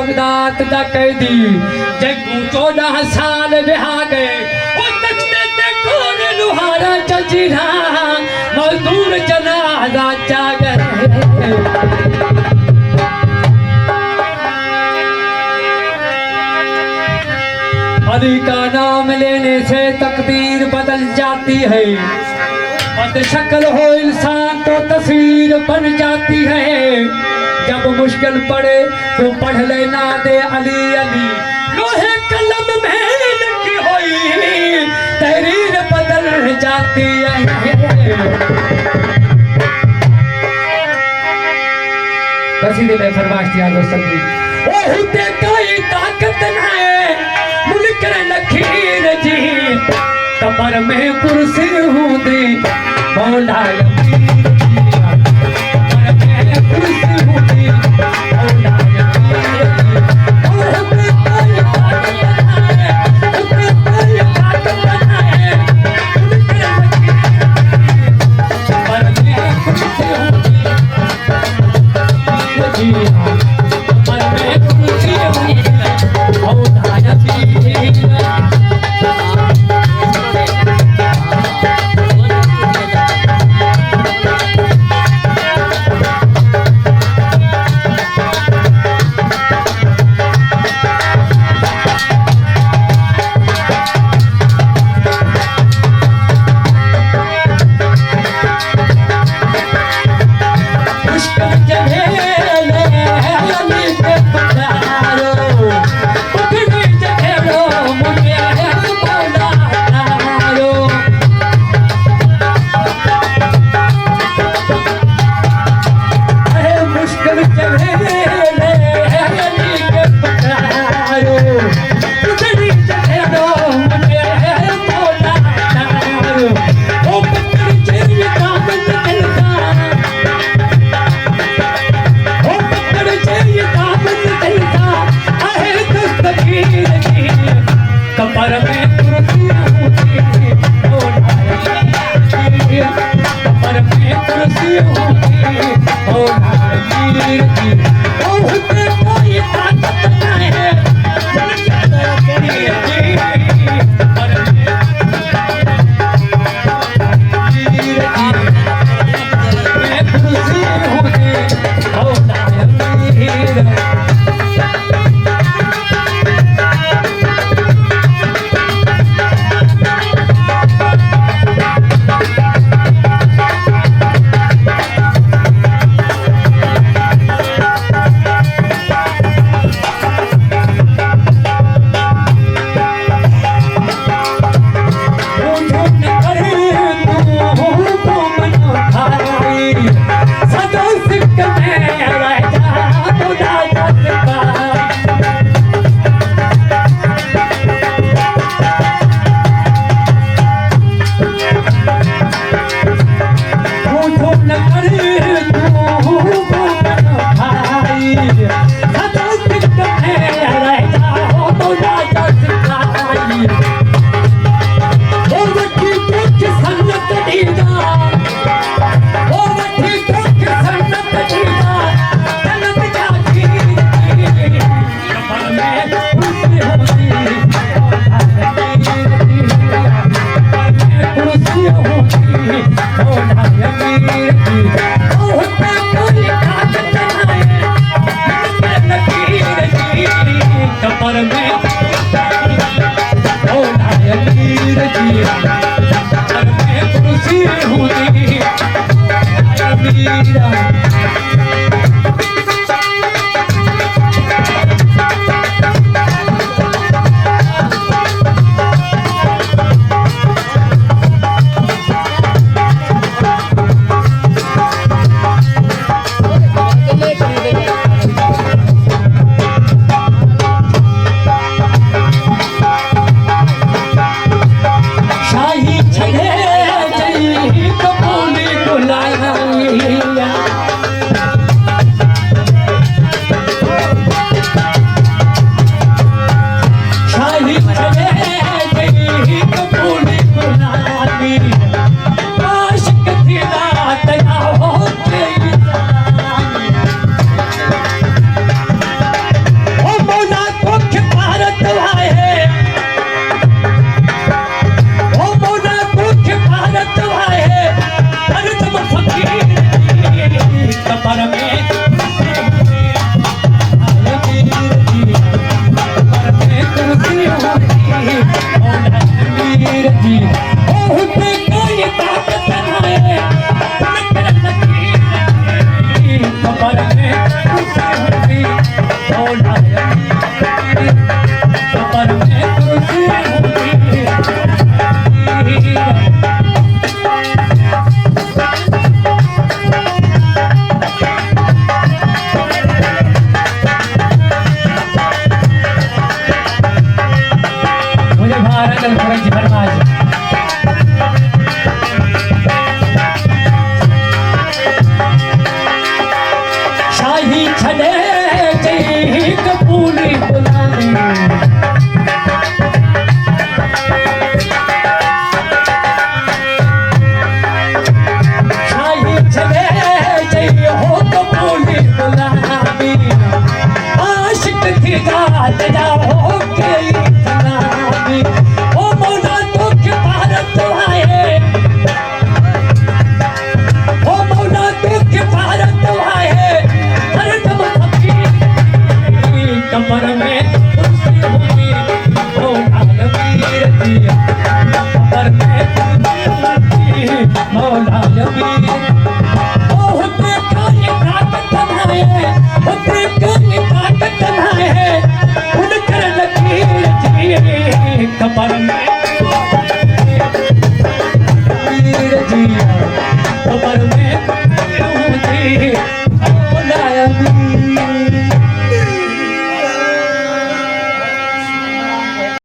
Baghdad दा कैदी जगू 14 साल बिहा गए वो तख्ते ते कोर लुहारा जजीरा मजदूर जनाजा जाग अली का नाम लेने से तकदीर बदल जाती है। बद शक्ल हो इंसान तो तस्वीर बन जाती है। जब मुश्किल पड़े तो पढ़ लेना दे अली अली लोहे कलम में लिखी हुई तहरीर बदल जाती है। कसीदे में फरमाइश दिया दोस्तों जी ओ हुते कोई ताकत है मुल्क लखीर जी कमर में कुर्सी हूँ दे मौला कमर में कुर्सी होगी मुझे भारत फर्ज फरमाज शाही छड़े जही कपूरी बुलाने शाही छड़े जही हो कपूरी बुलाने आशिक की गात जाओ के सलामी ओ मौला तो के भारत आए ओ मौला तो के भारत आए हर दम फकीर कमर